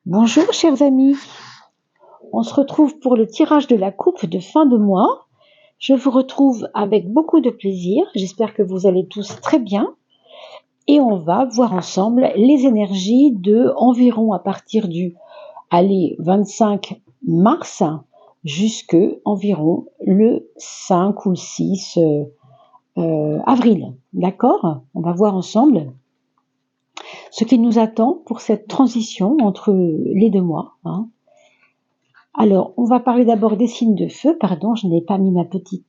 Bonjour chers amis, on se retrouve pour le tirage de la coupe de fin de mois. Je vous retrouve avec beaucoup de plaisir, j'espère que vous allez tous très bien et on va voir ensemble les énergies de environ à partir du 25 mars jusque environ le 5 ou le 6 avril. D'accord? On va voir ensemble ce qui nous attend pour cette transition entre les 2 mois. Alors, on va parler d'abord des signes de feu. Pardon, je n'ai pas mis mon petit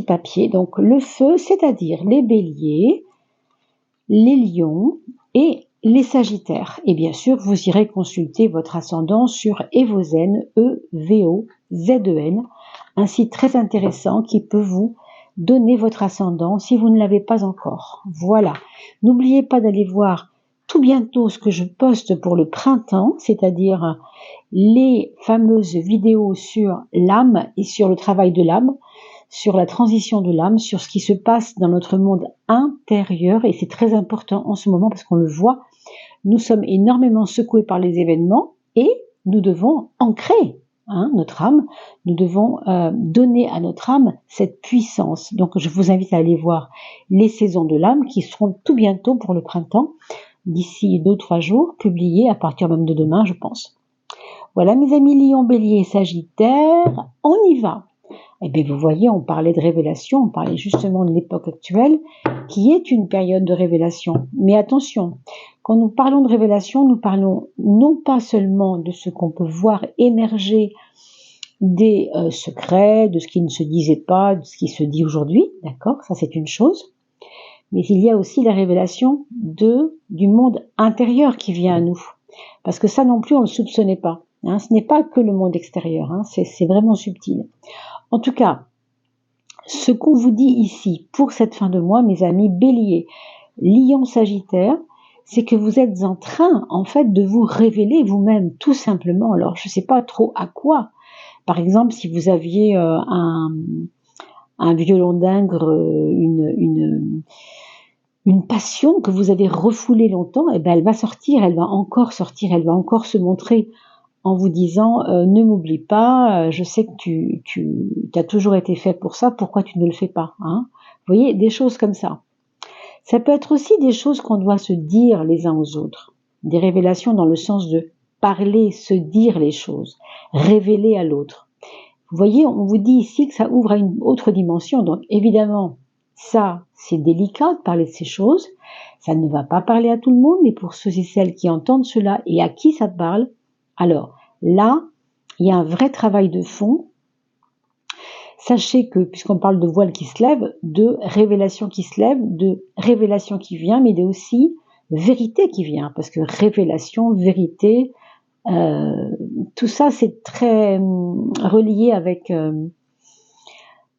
papier. Donc, le feu, c'est-à-dire les béliers, les lions et les sagittaires. Et bien sûr, vous irez consulter votre ascendant sur Evozen, E-V-O-Z-E-N, un site très intéressant qui peut vous donner votre ascendant si vous ne l'avez pas encore. Voilà. N'oubliez pas d'aller voir tout bientôt ce que je poste pour le printemps, c'est-à-dire les fameuses vidéos sur l'âme et sur le travail de l'âme, sur la transition de l'âme, sur ce qui se passe dans notre monde intérieur, et c'est très important en ce moment parce qu'on le voit, nous sommes énormément secoués par les événements et nous devons ancrer notre âme, nous devons donner à notre âme cette puissance. Donc je vous invite à aller voir les saisons de l'âme qui seront tout bientôt pour le printemps, d'ici 2 ou 3 jours, publiées à partir même de demain je pense. Voilà mes amis Lion, Bélier et Sagittaire, on y va. Eh bien vous voyez, on parlait de révélation, on parlait justement de l'époque actuelle, qui est une période de révélation. Mais attention, quand nous parlons de révélation, nous parlons non pas seulement de ce qu'on peut voir émerger des secrets, de ce qui ne se disait pas, de ce qui se dit aujourd'hui, d'accord, ça c'est une chose, mais il y a aussi la révélation du monde intérieur qui vient à nous, parce que ça non plus on ne le soupçonnait pas. Ce n'est pas que le monde extérieur, c'est vraiment subtil. En tout cas, ce qu'on vous dit ici pour cette fin de mois, mes amis Bélier, Lion, Sagittaire, c'est que vous êtes en train, en fait, de vous révéler vous-même, tout simplement. Alors, je ne sais pas trop à quoi. Par exemple, si vous aviez un violon d'Ingres, une passion que vous avez refoulée longtemps, eh ben, elle va sortir, elle va encore sortir, elle va encore se montrer en vous disant ne m'oublie pas, je sais que tu as toujours été fait pour ça, pourquoi tu ne le fais pas, Vous voyez, des choses comme ça. Ça peut être aussi des choses qu'on doit se dire les uns aux autres, des révélations dans le sens de parler, se dire les choses, révéler à l'autre. Vous voyez, on vous dit ici que ça ouvre à une autre dimension, donc évidemment, ça, c'est délicat de parler de ces choses, ça ne va pas parler à tout le monde, mais pour ceux et celles qui entendent cela et à qui ça parle, alors là, il y a un vrai travail de fond. Sachez que, puisqu'on parle de voile qui se lève, de révélation qui se lève, de révélation qui vient, mais aussi vérité qui vient, parce que révélation, vérité, tout ça c'est très relié avec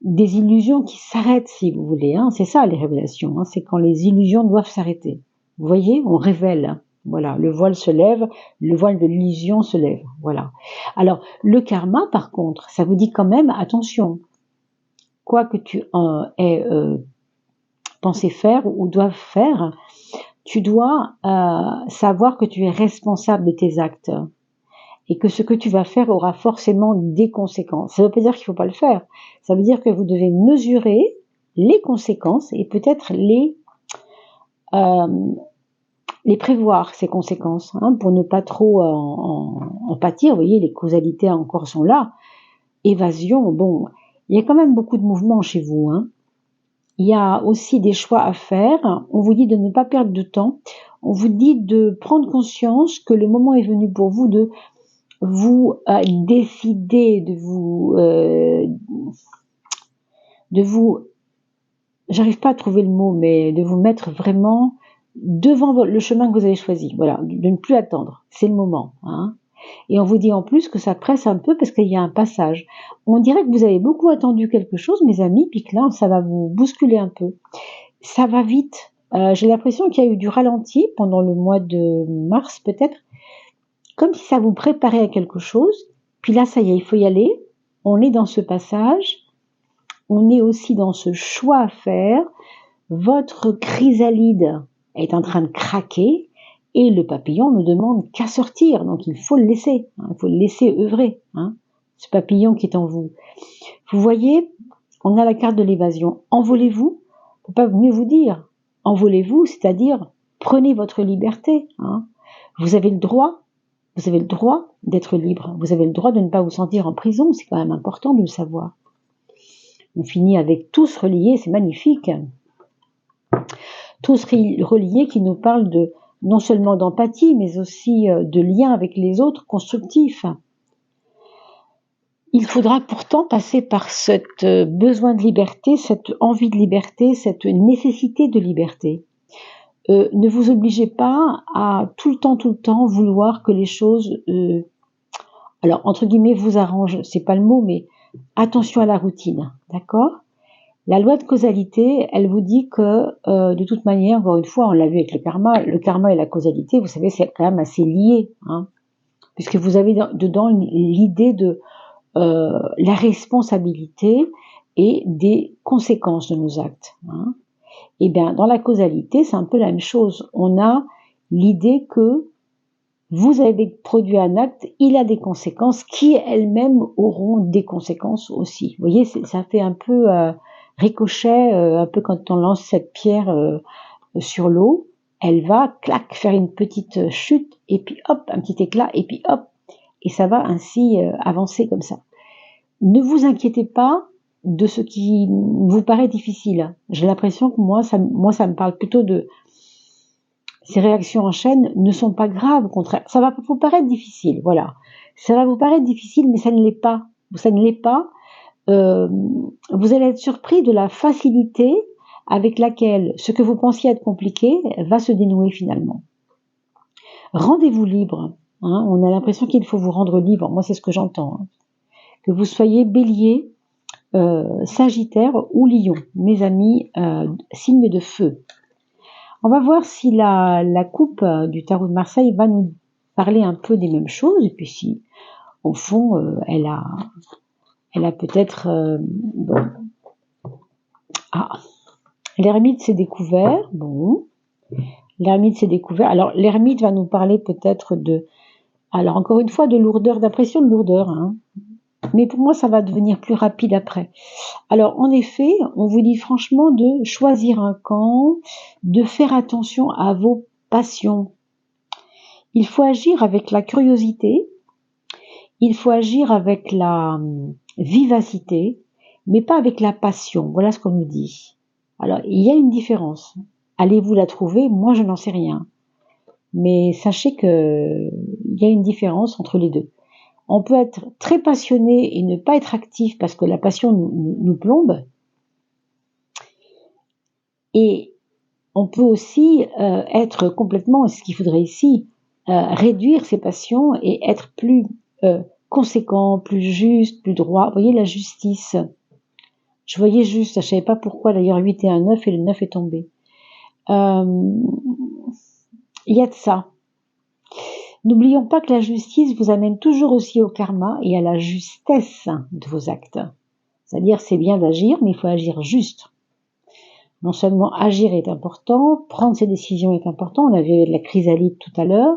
des illusions qui s'arrêtent, si vous voulez. C'est ça les révélations, c'est quand les illusions doivent s'arrêter. Vous voyez, on révèle. Voilà, le voile se lève, le voile de l'illusion se lève. Voilà. Alors, le karma, par contre, ça vous dit quand même, attention, quoi que tu aies pensé faire ou doives faire, tu dois savoir que tu es responsable de tes actes et que ce que tu vas faire aura forcément des conséquences. Ça ne veut pas dire qu'il ne faut pas le faire. Ça veut dire que vous devez mesurer les conséquences et peut-être les prévoir, ces conséquences, pour ne pas trop en pâtir. Vous voyez, les causalités encore sont là. Évasion, bon, il y a quand même beaucoup de mouvements chez vous. Il y a aussi des choix à faire. On vous dit de ne pas perdre de temps. On vous dit de prendre conscience que le moment est venu pour vous de vous décider, de vous, j'arrive pas à trouver le mot, mais de vous mettre vraiment devant le chemin que vous avez choisi. Voilà, de ne plus attendre. C'est le moment. Et on vous dit en plus que ça presse un peu parce qu'il y a un passage. On dirait que vous avez beaucoup attendu quelque chose, mes amis, puis que là, ça va vous bousculer un peu. Ça va vite. J'ai l'impression qu'il y a eu du ralenti pendant le mois de mars, peut-être, comme si ça vous préparait à quelque chose. Puis là, ça y est, il faut y aller. On est dans ce passage. On est aussi dans ce choix à faire. Votre chrysalide est en train de craquer. Et le papillon ne demande qu'à sortir, donc il faut le laisser, hein, il faut le laisser œuvrer, hein, ce papillon qui est en vous. Vous voyez, on a la carte de l'évasion. Envolez-vous, je ne peux pas mieux vous dire. Envolez-vous, c'est-à-dire prenez votre liberté. Hein. Vous avez le droit d'être libre. Vous avez le droit de ne pas vous sentir en prison, c'est quand même important de le savoir. On finit avec tous reliés, c'est magnifique. Tous reliés qui nous parlent de non seulement d'empathie, mais aussi de lien avec les autres constructifs. Il faudra pourtant passer par ce besoin de liberté, cette envie de liberté, cette nécessité de liberté. Ne vous obligez pas à tout le temps vouloir que les choses, alors entre guillemets, vous arrangent, c'est pas le mot, mais attention à la routine, d'accord ? La loi de causalité, elle vous dit que de toute manière, encore une fois, on l'a vu avec le karma et la causalité, vous savez, c'est quand même assez lié, hein, puisque vous avez dedans l'idée de la responsabilité et des conséquences de nos actes. Hein. Et bien, dans la causalité, c'est un peu la même chose. On a l'idée que vous avez produit un acte, il a des conséquences qui elles-mêmes auront des conséquences aussi. Vous voyez, ça fait un peu ricochet, un peu quand on lance cette pierre sur l'eau, elle va, clac, faire une petite chute, et puis hop, un petit éclat, et puis hop, et ça va ainsi avancer comme ça. Ne vous inquiétez pas de ce qui vous paraît difficile. J'ai l'impression que moi, ça me parle plutôt de ces réactions en chaîne ne sont pas graves, au contraire. Ça va vous paraître difficile, voilà. Ça va vous paraître difficile, mais ça ne l'est pas. Ça ne l'est pas. Vous allez être surpris de la facilité avec laquelle ce que vous pensiez être compliqué va se dénouer finalement. Rendez-vous libre. Hein, on a l'impression qu'il faut vous rendre libre. Moi, c'est ce que j'entends. Hein. Que vous soyez bélier, sagittaire ou lion, mes amis, signes de feu. On va voir si la coupe du tarot de Marseille va nous parler un peu des mêmes choses, et puis si, au fond, elle a peut-être... bon. Ah, l'ermite s'est découvert, bon. L'ermite s'est découvert. Alors, l'ermite va nous parler peut-être de... Alors, encore une fois, de lourdeur, d'impression de lourdeur, hein. Mais pour moi, ça va devenir plus rapide après. Alors, en effet, on vous dit franchement de choisir un camp, de faire attention à vos passions. Il faut agir avec la curiosité, il faut agir avec la vivacité, mais pas avec la passion. Voilà ce qu'on nous dit. Alors, il y a une différence. Allez-vous la trouver? Moi, je n'en sais rien. Mais sachez que il y a une différence entre les deux. On peut être très passionné et ne pas être actif parce que la passion nous plombe. Et on peut aussi être complètement, ce qu'il faudrait ici, réduire ses passions et être plus conséquent, plus juste, plus droit. Vous voyez la justice. Je voyais juste, je ne savais pas pourquoi d'ailleurs 8 et un 9 et le 9 est tombé. Il y a de ça. N'oublions pas que la justice vous amène toujours aussi au karma et à la justesse de vos actes. C'est-à-dire, c'est bien d'agir, mais il faut agir juste. Non seulement agir est important, prendre ses décisions est important, on a vu la chrysalide tout à l'heure,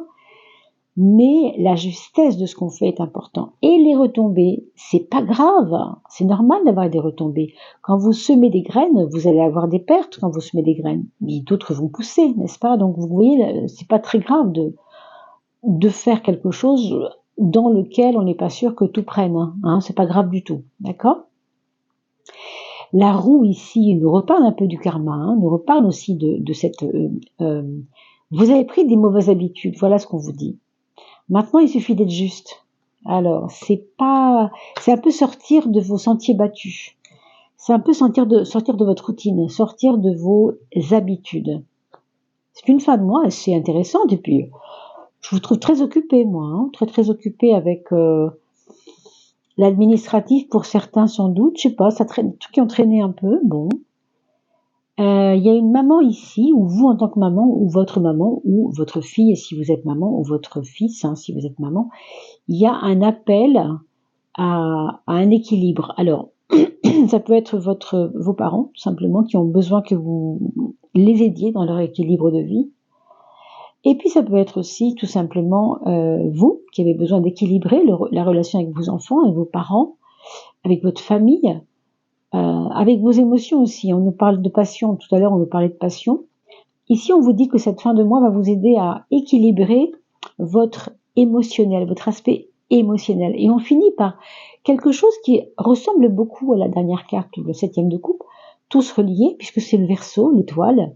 mais la justesse de ce qu'on fait est important. Et les retombées, c'est pas grave, c'est normal d'avoir des retombées. Quand vous semez des graines, vous allez avoir des pertes quand vous semez des graines, mais d'autres vont pousser, n'est-ce pas? Donc vous voyez, c'est pas très grave de faire quelque chose dans lequel on n'est pas sûr que tout prenne. Hein, c'est pas grave du tout, d'accord? La roue ici nous reparle un peu du karma, hein, nous reparle aussi de cette... vous avez pris des mauvaises habitudes, voilà ce qu'on vous dit. Maintenant, il suffit d'être juste. Alors, c'est un peu sortir de vos sentiers battus. C'est un peu sortir de votre routine, sortir de vos habitudes. C'est une fin de mois assez intéressante et puis... Je vous trouve très occupé, moi, hein, très occupé avec l'administratif pour certains sans doute, je sais pas, ça traîne, tout qui ont traîné un peu, bon. Il y a une maman ici, ou vous en tant que maman, ou votre fille, si vous êtes maman, ou votre fils, hein, si vous êtes maman, il y a un appel à un équilibre. Alors, ça peut être vos parents, tout simplement, qui ont besoin que vous les aidiez dans leur équilibre de vie. Et puis ça peut être aussi tout simplement vous qui avez besoin d'équilibrer la relation avec vos enfants, avec vos parents, avec votre famille, avec vos émotions aussi. On nous parle de passion, tout à l'heure on nous parlait de passion. Ici on vous dit que cette fin de mois va vous aider à équilibrer votre émotionnel, votre aspect émotionnel. Et on finit par quelque chose qui ressemble beaucoup à la dernière carte, le 7e de coupe, tous reliés, puisque c'est le Verseau, l'étoile,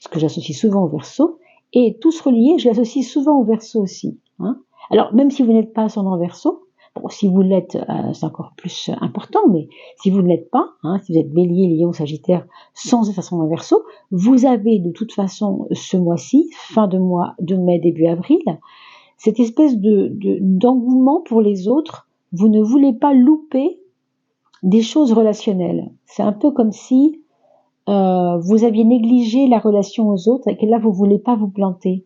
ce que j'associe souvent au Verseau, et tous reliés, je l'associe souvent au Verseau aussi. Hein. Alors, même si vous n'êtes pas ascendant Verseau, bon, si vous l'êtes, c'est encore plus important, mais si vous ne l'êtes pas, hein, si vous êtes Bélier, Lion, Sagittaire, sans être ascendant Verseau, vous avez de toute façon ce mois-ci, fin de mois de mai, début avril, cette espèce d'engouement pour les autres. Vous ne voulez pas louper des choses relationnelles. C'est un peu comme si vous aviez négligé la relation aux autres et que là, vous voulez pas vous planter.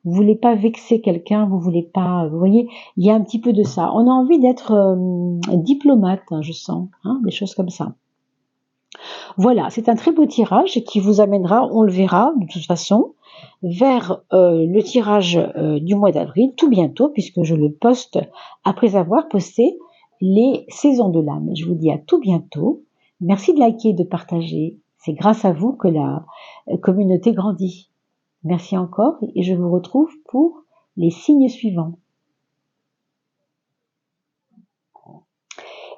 Vous voulez pas vexer quelqu'un, vous voulez pas, vous voyez, il y a un petit peu de ça. On a envie d'être diplomate, hein, je sens, hein, des choses comme ça. Voilà, c'est un très beau tirage qui vous amènera, on le verra de toute façon, vers le tirage du mois d'avril, tout bientôt, puisque je le poste après avoir posté les saisons de l'âme. Je vous dis à tout bientôt. Merci de liker et de partager. C'est grâce à vous que la communauté grandit. Merci encore et je vous retrouve pour les signes suivants.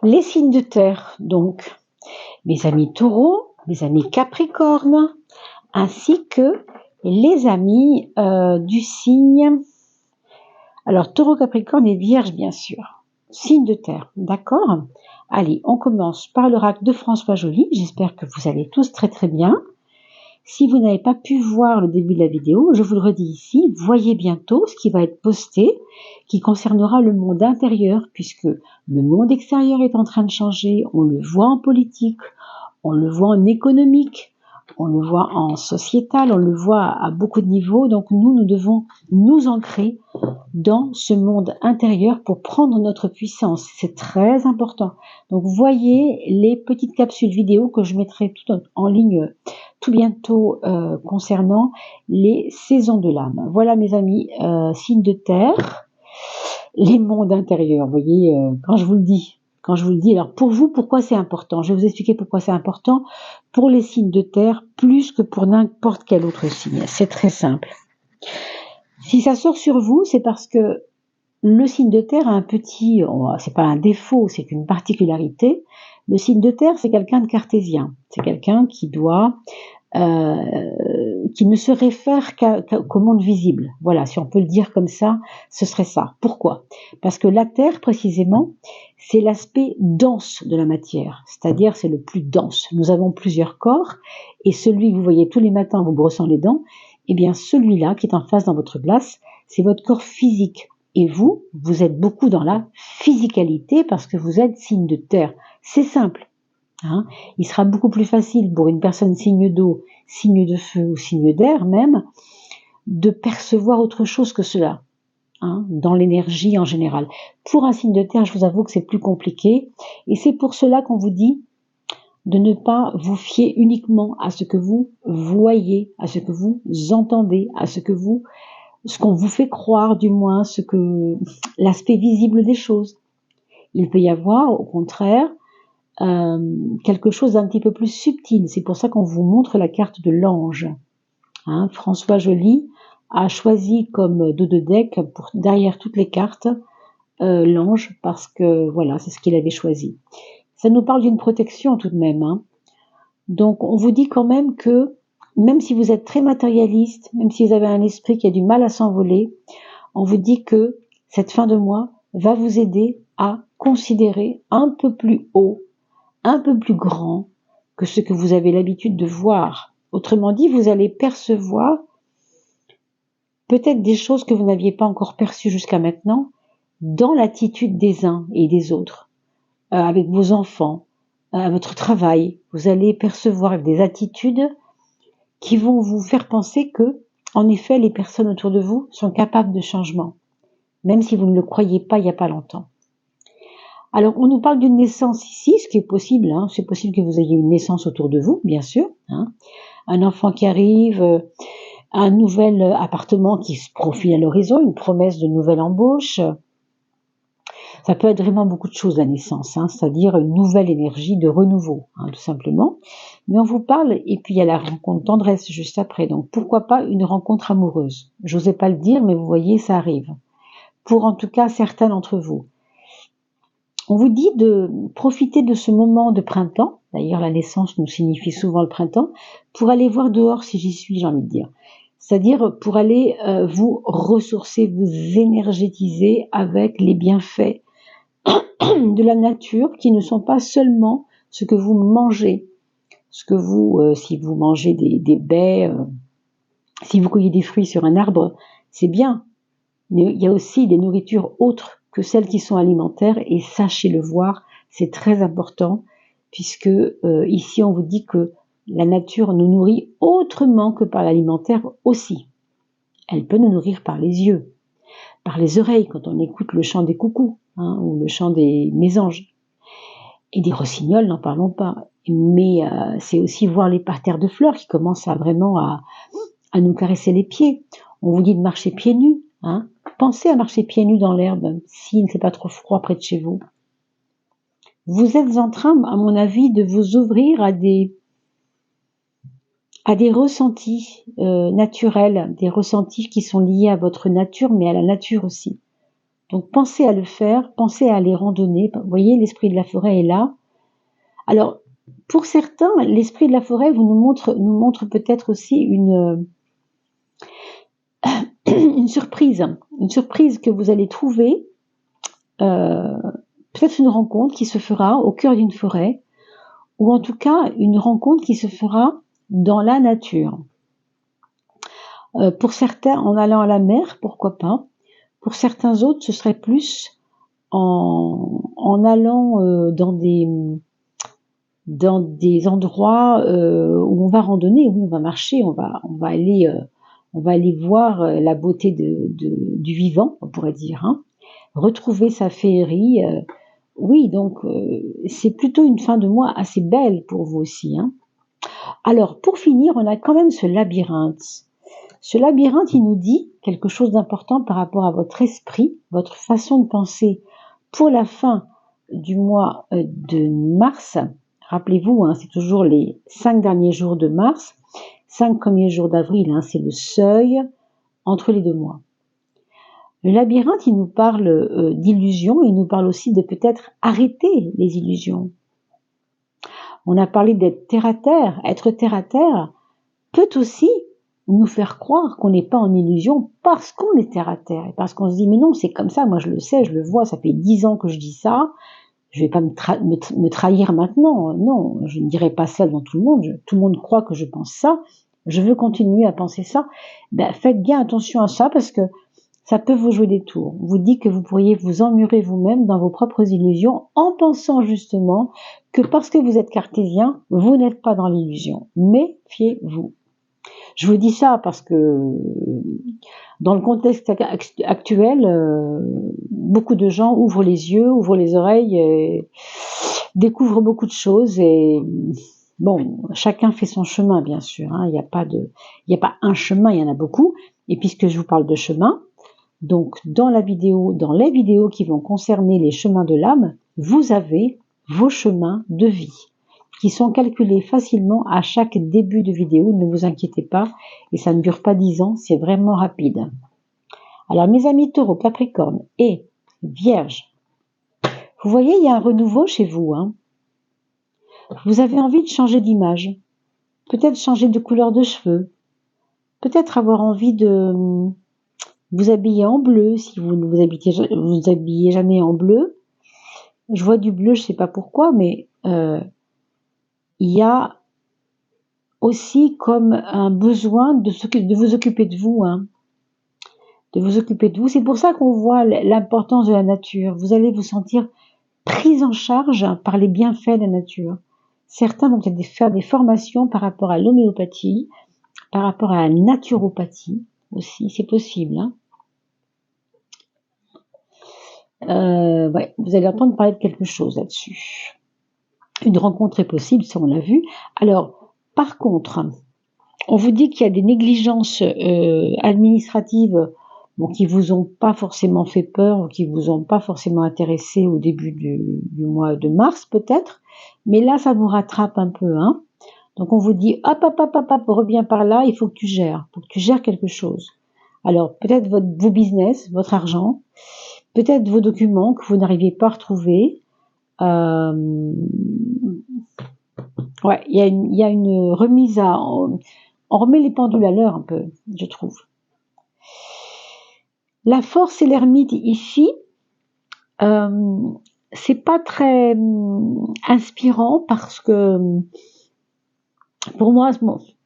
Les signes de terre, donc, mes amis taureaux, mes amis capricornes, ainsi que les amis du signe, alors taureau, capricorne et vierge bien sûr, signe de terre, d'accord? Allez, on commence par l'oracle de François Joly, j'espère que vous allez tous très très bien. Si vous n'avez pas pu voir le début de la vidéo, je vous le redis ici, voyez bientôt ce qui va être posté, qui concernera le monde intérieur, puisque le monde extérieur est en train de changer, on le voit en politique, on le voit en économique, on le voit en sociétal, on le voit à beaucoup de niveaux, donc nous devons nous ancrer dans ce monde intérieur pour prendre notre puissance, c'est très important. Donc voyez les petites capsules vidéo que je mettrai tout en ligne tout bientôt concernant les saisons de l'âme. Voilà mes amis, signes de terre, les mondes intérieurs, vous voyez, quand je vous le dis, alors pour vous, pourquoi c'est important? Je vais vous expliquer pourquoi c'est important pour les signes de terre plus que pour n'importe quel autre signe. C'est très simple. Si ça sort sur vous, c'est parce que le signe de terre a un petit, c'est pas un défaut, c'est une particularité. Le signe de terre, c'est quelqu'un de cartésien. C'est quelqu'un qui doit, qui ne se réfère qu'au monde visible. Voilà, si on peut le dire comme ça, ce serait ça. Pourquoi? Parce que la terre, précisément, c'est l'aspect dense de la matière. C'est-à-dire, c'est le plus dense. Nous avons plusieurs corps, et celui que vous voyez tous les matins en vous brossant les dents, eh bien, celui-là qui est en face dans votre glace, c'est votre corps physique. Et vous, vous êtes beaucoup dans la physicalité parce que vous êtes signe de terre. C'est simple. Hein. Il sera beaucoup plus facile pour une personne signe d'eau, signe de feu ou signe d'air même, de percevoir autre chose que cela, hein, dans l'énergie en général. Pour un signe de terre, je vous avoue que c'est plus compliqué. Et c'est pour cela qu'on vous dit de ne pas vous fier uniquement à ce que vous voyez, à ce que vous entendez, à ce qu'on vous fait croire, du moins, l'aspect visible des choses. Il peut y avoir, au contraire, quelque chose d'un petit peu plus subtil. C'est pour ça qu'on vous montre la carte de l'ange. Hein, François Joly a choisi comme dos de deck, derrière toutes les cartes, l'ange, parce que voilà, c'est ce qu'il avait choisi. Ça nous parle d'une protection tout de même. Hein. Donc on vous dit quand même que même si vous êtes très matérialiste, même si vous avez un esprit qui a du mal à s'envoler, on vous dit que cette fin de mois va vous aider à considérer un peu plus haut, un peu plus grand que ce que vous avez l'habitude de voir. Autrement dit, vous allez percevoir peut-être des choses que vous n'aviez pas encore perçues jusqu'à maintenant dans l'attitude des uns et des autres, avec vos enfants, à votre travail. Vous allez percevoir des attitudes qui vont vous faire penser que, en effet, les personnes autour de vous sont capables de changement, même si vous ne le croyez pas il n'y a pas longtemps. Alors, on nous parle d'une naissance ici, ce qui est possible, hein, c'est possible que vous ayez une naissance autour de vous, bien sûr, hein, un enfant qui arrive, un nouvel appartement qui se profile à l'horizon, une promesse de nouvelle embauche. Ça peut être vraiment beaucoup de choses la naissance, hein, c'est-à-dire une nouvelle énergie de renouveau, hein, tout simplement. Mais on vous parle, et puis il y a la rencontre tendresse juste après, donc pourquoi pas une rencontre amoureuse. J'osais pas le dire, mais vous voyez, ça arrive. Pour en tout cas certains d'entre vous. On vous dit de profiter de ce moment de printemps, d'ailleurs la naissance nous signifie souvent le printemps, pour aller voir dehors si j'y suis, j'ai envie de dire. C'est-à-dire pour aller vous ressourcer, vous énergétiser avec les bienfaits de la nature qui ne sont pas seulement ce que vous mangez, ce que vous, si vous mangez des baies, si vous cueillez des fruits sur un arbre, c'est bien, mais il y a aussi des nourritures autres que celles qui sont alimentaires et sachez le voir, c'est très important puisque ici on vous dit que la nature nous nourrit autrement que par l'alimentaire aussi. Elle peut nous nourrir par les yeux, par les oreilles quand on écoute le chant des coucous, hein, ou le chant des mésanges. Et des rossignols, n'en parlons pas. Mais c'est aussi voir les parterres de fleurs qui commencent vraiment à nous caresser les pieds. On vous dit de marcher pieds nus. Hein. Pensez à marcher pieds nus dans l'herbe, s'il ne fait pas trop froid près de chez vous. Vous êtes en train, à mon avis, de vous ouvrir à des ressentis naturels, des ressentis qui sont liés à votre nature, mais à la nature aussi. Donc pensez à le faire, pensez à aller randonner. Vous voyez, l'esprit de la forêt est là. Alors, pour certains, l'esprit de la forêt nous montre peut-être aussi une surprise que vous allez trouver, peut-être une rencontre qui se fera au cœur d'une forêt, ou en tout cas une rencontre qui se fera dans la nature. Pour certains, en allant à la mer, pourquoi pas. Pour certains autres, ce serait plus en allant dans des endroits où on va randonner, oui, on va marcher, on va aller voir la beauté du vivant, on pourrait dire, hein. Retrouver sa féerie. Oui, donc c'est plutôt une fin de mois assez belle pour vous aussi, hein. Alors, pour finir, on a quand même ce labyrinthe. Ce labyrinthe, il nous dit quelque chose d'important par rapport à votre esprit, votre façon de penser pour la fin du mois de mars. Rappelez-vous, hein, c'est toujours les 5 derniers jours de mars, 5 premiers jours d'avril, hein, c'est le seuil entre les 2 mois. Le labyrinthe, il nous parle d'illusions, il nous parle aussi de peut-être arrêter les illusions. On a parlé d'être terre à terre. Être terre à terre peut aussi nous faire croire qu'on n'est pas en illusion parce qu'on est terre à terre. Et parce qu'on se dit, mais non, c'est comme ça, moi je le sais, je le vois, ça fait 10 ans que je dis ça, je vais pas me trahir maintenant. Non, je ne dirai pas ça devant tout le monde. Tout le monde croit que je pense ça. Je veux continuer à penser ça. Ben, faites bien attention à ça parce que ça peut vous jouer des tours. On vous dit que vous pourriez vous emmurer vous-même dans vos propres illusions en pensant justement que parce que vous êtes cartésien, vous n'êtes pas dans l'illusion. Méfiez-vous. Je vous dis ça parce que dans le contexte actuel, beaucoup de gens ouvrent les yeux, ouvrent les oreilles, et découvrent beaucoup de choses et bon, chacun fait son chemin bien sûr. Hein, il n'y a pas un chemin, il y en a beaucoup. Et puisque je vous parle de chemin, donc dans les vidéos qui vont concerner les chemins de l'âme, vous avez vos chemins de vie qui sont calculés facilement à chaque début de vidéo, ne vous inquiétez pas, et ça ne dure pas 10 ans, c'est vraiment rapide. Alors mes amis Taureau, Capricorne et Vierge, vous voyez, il y a un renouveau chez vous, hein. Vous avez envie de changer d'image, peut-être changer de couleur de cheveux, peut-être avoir envie de vous habiller en bleu, si vous ne vous habillez jamais en bleu. Je vois du bleu, je ne sais pas pourquoi, mais il y a aussi comme un besoin de vous occuper de vous, hein. De vous occuper de vous. C'est pour ça qu'on voit l'importance de la nature. Vous allez vous sentir prise en charge par les bienfaits de la nature. Certains vont peut-être faire des formations par rapport à l'homéopathie, par rapport à la naturopathie aussi, c'est possible, hein. Ouais, vous allez entendre parler de quelque chose là-dessus. Une rencontre est possible, ça on l'a vu. Alors, par contre, On vous dit qu'il y a des négligences administratives qui vous ont pas forcément fait peur ou qui vous ont pas forcément intéressé au début du mois de mars peut-être, mais là ça vous rattrape un peu, hein. Donc on vous dit hop, hop, hop, hop, hop, reviens par là, il faut que tu gères, quelque chose. Alors peut-être vos business, votre argent, peut-être vos documents que vous n'arrivez pas à retrouver. Ouais, il y a une remise on remet les pendules à l'heure un peu, je trouve. La force et l'ermite ici, c'est pas très inspirant parce que pour moi,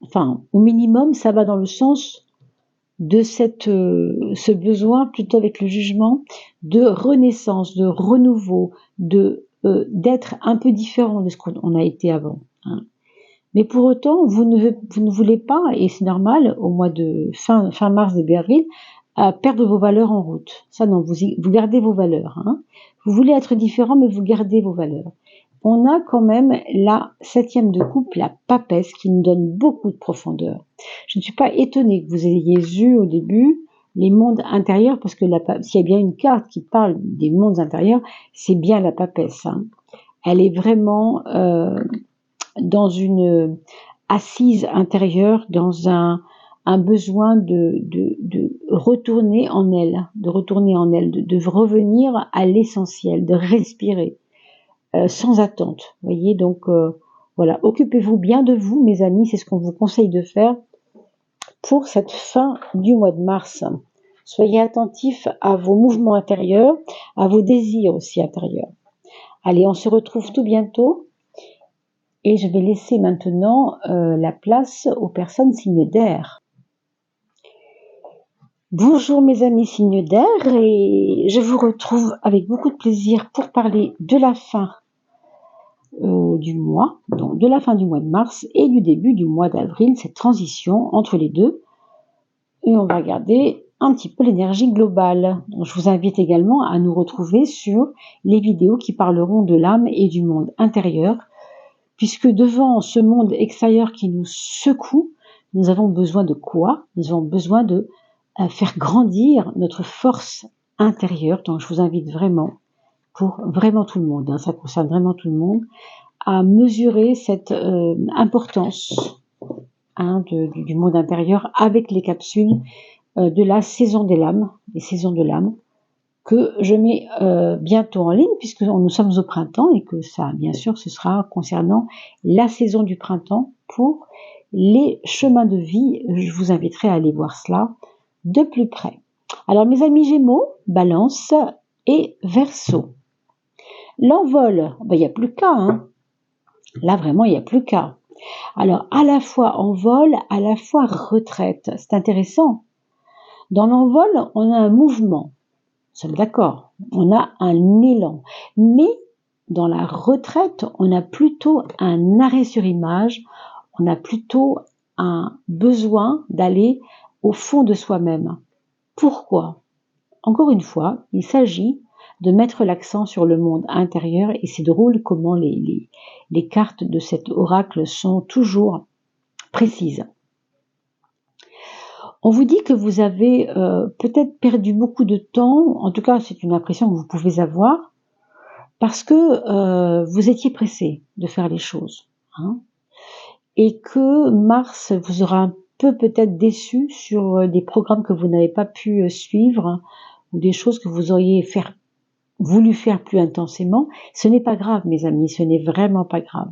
enfin, au minimum, ça va dans le sens de ce besoin, plutôt avec le jugement, de renaissance, de renouveau, d'être un peu différent de ce qu'on a été avant, hein. Mais pour autant, vous ne voulez pas, et c'est normal, au mois de fin mars, début avril, perdre vos valeurs en route. Ça non, vous gardez vos valeurs, hein. Vous voulez être différent, mais vous gardez vos valeurs. On a quand même la 7e de coupe, la papesse, qui nous donne beaucoup de profondeur. Je ne suis pas étonnée que vous ayez eu au début les mondes intérieurs, parce que s'il y a bien une carte qui parle des mondes intérieurs, c'est bien la papesse, hein. Elle est vraiment dans une assise intérieure, dans un besoin de retourner en elle, de revenir à l'essentiel, de respirer sans attente. Vous voyez, donc voilà, occupez-vous bien de vous, mes amis, c'est ce qu'on vous conseille de faire pour cette fin du mois de mars. Soyez attentifs à vos mouvements intérieurs, à vos désirs aussi intérieurs. Allez, on se retrouve tout bientôt. Et je vais laisser maintenant la place aux personnes signes d'air. Bonjour mes amis signes d'air, et je vous retrouve avec beaucoup de plaisir pour parler de la fin du mois, donc de la fin du mois de mars et du début du mois d'avril, cette transition entre les deux. Et on va regarder un petit peu l'énergie globale. Donc, je vous invite également à nous retrouver sur les vidéos qui parleront de l'âme et du monde intérieur, puisque devant ce monde extérieur qui nous secoue, nous avons besoin de quoi? Nous avons besoin de faire grandir notre force intérieure. Donc je vous invite vraiment, pour vraiment tout le monde, hein, ça concerne vraiment tout le monde, à mesurer cette importance, hein, du monde intérieur avec les capsules de la saison des lames, les saisons de l'âme, que je mets bientôt en ligne, puisque nous sommes au printemps et que ça, bien sûr, ce sera concernant la saison du printemps pour les chemins de vie. Je vous inviterai à aller voir cela de plus près. Alors, mes amis Gémeaux, Balance et Verseau. L'envol, il n'y a plus qu'à, hein. Là, vraiment, il n'y a plus qu'à. Alors, à la fois envol, à la fois retraite. C'est intéressant. Dans l'envol, on a un mouvement. Nous sommes d'accord, on a un élan. Mais dans la retraite, on a plutôt un arrêt sur image, on a plutôt un besoin d'aller au fond de soi-même. Pourquoi? Encore une fois, il s'agit de mettre l'accent sur le monde intérieur, et c'est drôle comment les cartes de cet oracle sont toujours précises. On vous dit que vous avez peut-être perdu beaucoup de temps, en tout cas c'est une impression que vous pouvez avoir, parce que vous étiez pressé de faire les choses, hein, et que Mars vous aura un peu peut-être déçu sur des programmes que vous n'avez pas pu suivre, ou des choses que vous auriez voulu faire plus intensément. Ce n'est pas grave, mes amis, ce n'est vraiment pas grave.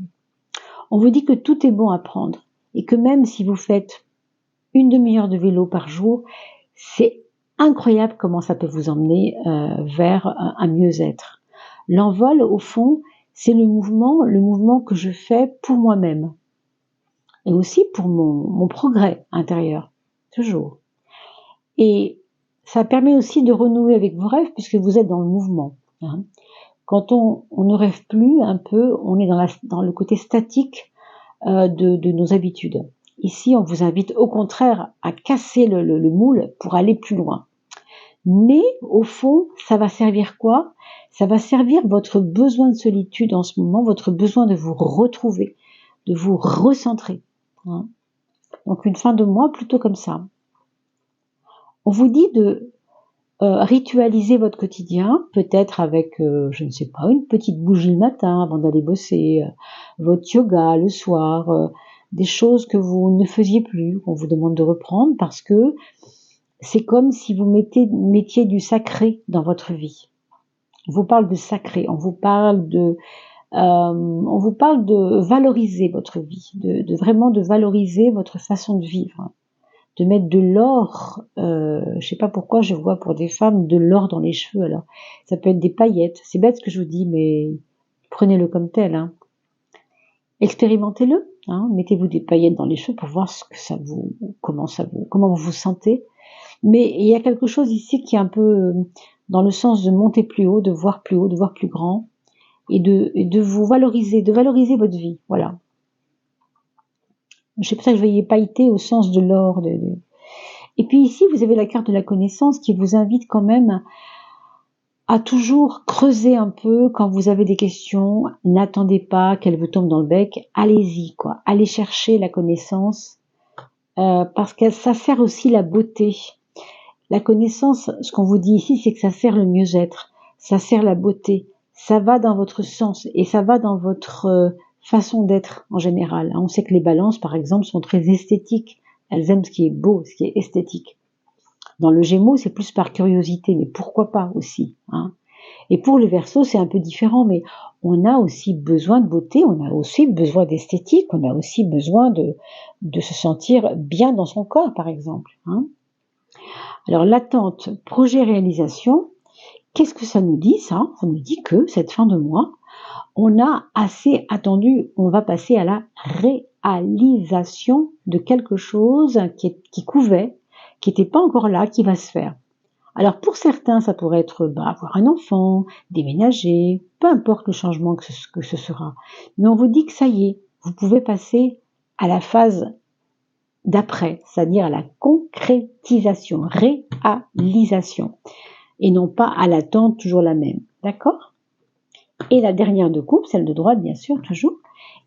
On vous dit que tout est bon à prendre, et que même si vous faites une demi-heure de vélo par jour, c'est incroyable comment ça peut vous emmener vers un mieux-être. L'envol, au fond, c'est le mouvement que je fais pour moi-même. Et aussi pour mon progrès intérieur, toujours. Et ça permet aussi de renouer avec vos rêves, puisque vous êtes dans le mouvement, hein. Quand on ne rêve plus un peu, on est dans le côté statique de nos habitudes. Ici, on vous invite au contraire à casser le moule pour aller plus loin. Mais au fond, ça va servir quoi? Ça va servir votre besoin de solitude en ce moment, votre besoin de vous retrouver, de vous recentrer, hein. Donc une fin de mois plutôt comme ça. On vous dit de ritualiser votre quotidien, peut-être avec, je ne sais pas, une petite bougie le matin avant d'aller bosser, votre yoga le soir, des choses que vous ne faisiez plus, qu'on vous demande de reprendre parce que c'est comme si vous mettiez du sacré dans votre vie. On vous parle de sacré, on vous parle de valoriser votre vie, vraiment de valoriser votre façon de vivre, de mettre de l'or, je sais pas pourquoi je vois pour des femmes de l'or dans les cheveux, alors ça peut être des paillettes, c'est bête ce que je vous dis, mais prenez-le comme tel, hein. Expérimentez-le, hein. Mettez-vous des paillettes dans les cheveux pour voir comment vous vous sentez. Mais il y a quelque chose ici qui est un peu dans le sens de monter plus haut, de voir plus haut, de voir plus grand, et de vous valoriser, de valoriser votre vie, voilà. Je sais pas ça que je voyais pailleter au sens de l'or. Et puis ici, vous avez la carte de la connaissance qui vous invite quand même à toujours creuser un peu quand vous avez des questions. N'attendez pas qu'elle vous tombe dans le bec. Allez-y, quoi. Allez chercher la connaissance parce que ça sert aussi la beauté. La connaissance, ce qu'on vous dit ici, c'est que ça sert le mieux-être, ça sert la beauté, ça va dans votre sens et ça va dans votre façon d'être en général. On sait que les balances, par exemple, sont très esthétiques. Elles aiment ce qui est beau, ce qui est esthétique. Dans le Gémeaux, c'est plus par curiosité, mais pourquoi pas aussi, hein. Et pour le Verseau, c'est un peu différent, mais on a aussi besoin de beauté, on a aussi besoin d'esthétique, on a aussi besoin de se sentir bien dans son corps, par exemple, hein. Alors l'attente, projet, réalisation, qu'est-ce que ça nous dit ça? Ça nous dit que cette fin de mois, on a assez attendu, on va passer à la réalisation de quelque chose qui couvait, qui n'était pas encore là, qui va se faire. Alors pour certains, ça pourrait être avoir un enfant, déménager, peu importe le changement que ce sera. Mais on vous dit que ça y est, vous pouvez passer à la phase d'après, c'est-à-dire à la concrétisation, réalisation, et non pas à l'attente toujours la même, d'accord? Et la dernière de coupe, celle de droite bien sûr, toujours,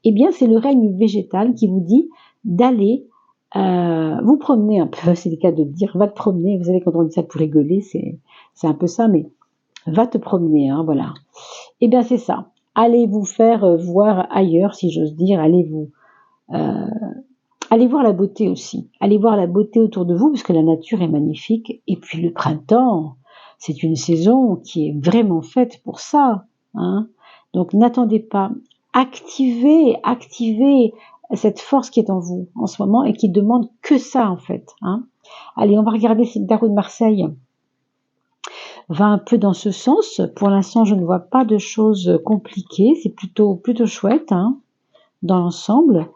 eh bien c'est le règne végétal qui vous dit d'aller vous promener un peu, c'est le cas de dire, va te promener, vous savez quand on dit ça pour rigoler, c'est un peu ça, mais va te promener, hein, voilà. Eh bien c'est ça, allez vous faire voir ailleurs, si j'ose dire, allez voir la beauté aussi. Allez voir la beauté autour de vous, parce que la nature est magnifique. Et puis le printemps, c'est une saison qui est vraiment faite pour ça, hein. Donc n'attendez pas. Activez cette force qui est en vous en ce moment et qui demande que ça en fait, hein. Allez, on va regarder si le tarot de Marseille va un peu dans ce sens. Pour l'instant, je ne vois pas de choses compliquées. C'est plutôt chouette, hein, dans l'ensemble.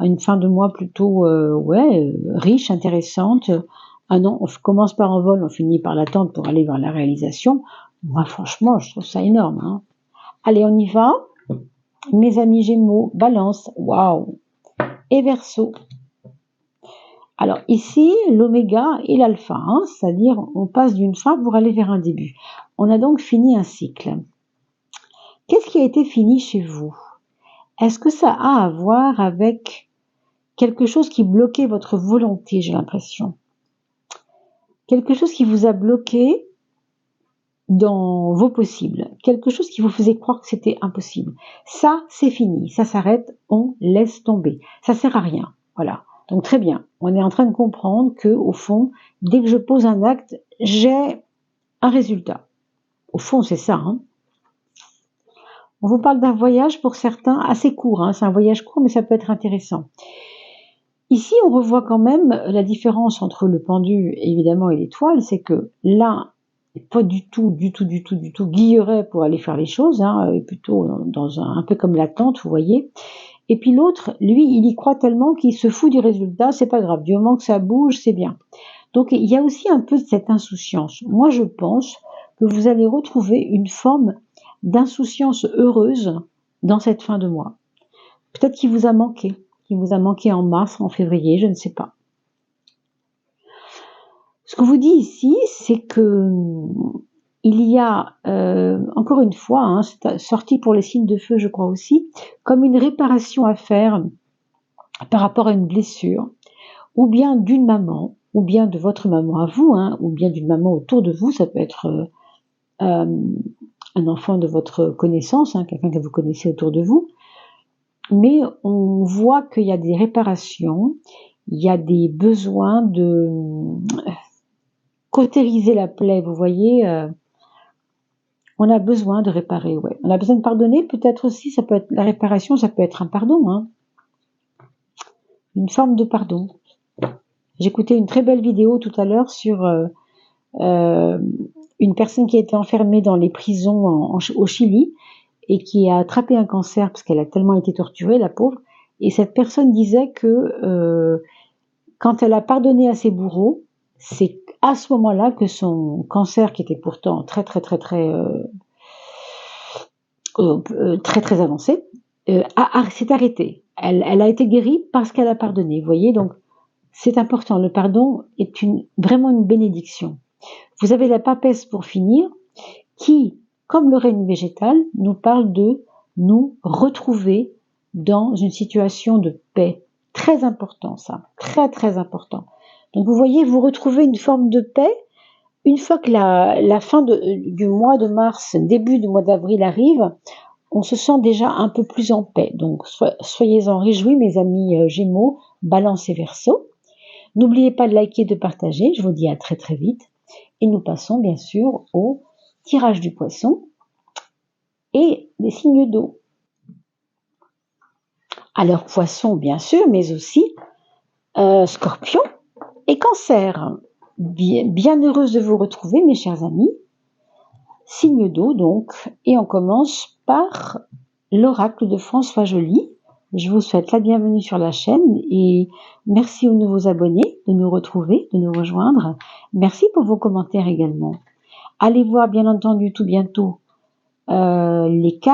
Une fin de mois plutôt riche, intéressante. Non, on commence par un vol, on finit par l'attente pour aller vers la réalisation. Moi, franchement, je trouve ça énorme, hein. Allez, on y va. Mes amis Gémeaux, Balance, waouh. Et Verseau. Alors ici, l'oméga et l'alpha, hein, c'est-à-dire on passe d'une fin pour aller vers un début. On a donc fini un cycle. Qu'est-ce qui a été fini chez vous? Est-ce que ça a à voir avec quelque chose qui bloquait votre volonté, j'ai l'impression. Quelque chose qui vous a bloqué dans vos possibles. Quelque chose qui vous faisait croire que c'était impossible. Ça, c'est fini. Ça s'arrête. On laisse tomber. Ça sert à rien. Voilà. Donc très bien. On est en train de comprendre que, au fond, dès que je pose un acte, j'ai un résultat. Au fond, c'est ça, hein. On vous parle d'un voyage pour certains assez court, hein. C'est un voyage court, mais ça peut être intéressant. Ici, on revoit quand même la différence entre le pendu, évidemment, et l'étoile, c'est que l'un n'est pas du tout guilleret pour aller faire les choses, hein, plutôt dans un peu comme l'attente, vous voyez. Et puis l'autre, lui, il y croit tellement qu'il se fout du résultat, c'est pas grave, du moment que ça bouge, c'est bien. Donc il y a aussi un peu de cette insouciance. Moi, je pense que vous allez retrouver une forme d'insouciance heureuse dans cette fin de mois. Peut-être qu'il vous a manqué. Il vous a manqué en mars, en février, je ne sais pas. Ce qu'on vous dit ici, c'est que il y a, encore une fois, hein, c'est sorti pour les signes de feu, je crois aussi, comme une réparation à faire par rapport à une blessure, ou bien d'une maman, ou bien de votre maman à vous, hein, ou bien d'une maman autour de vous, ça peut être un enfant de votre connaissance, hein, quelqu'un que vous connaissez autour de vous, mais on voit qu'il y a des réparations, il y a des besoins de cautériser la plaie, vous voyez, on a besoin de réparer, ouais. On a besoin de pardonner, peut-être aussi, ça peut être la réparation, ça peut être un pardon, hein. Une forme de pardon. J'écoutais une très belle vidéo tout à l'heure sur une personne qui a été enfermée dans les prisons au Chili et qui a attrapé un cancer parce qu'elle a tellement été torturée, la pauvre. Et cette personne disait que quand elle a pardonné à ses bourreaux, c'est à ce moment-là que son cancer, qui était pourtant très avancé, s'est arrêté. Elle a été guérie parce qu'elle a pardonné. Vous voyez, donc c'est important. Le pardon est vraiment une bénédiction. Vous avez la papesse pour finir, qui, comme le règne végétal, nous parle de nous retrouver dans une situation de paix. Très important ça, très important. Donc vous voyez, vous retrouvez une forme de paix une fois que la fin du mois de mars, début du mois d'avril arrive. On se sent déjà un peu plus en paix. Donc soyez-en réjouis, mes amis Gémeaux, Balance et Verseau. N'oubliez pas de liker et de partager. Je vous dis à très vite. Et nous passons bien sûr au tirage du poisson et des signes d'eau. Alors poisson bien sûr, mais aussi scorpion et cancer. Bien heureuse de vous retrouver mes chers amis. Signe d'eau donc, et on commence par l'oracle de François Joly. Je vous souhaite la bienvenue sur la chaîne et merci aux nouveaux abonnés de nous retrouver, de nous rejoindre. Merci pour vos commentaires également. Allez voir bien entendu tout bientôt les cartes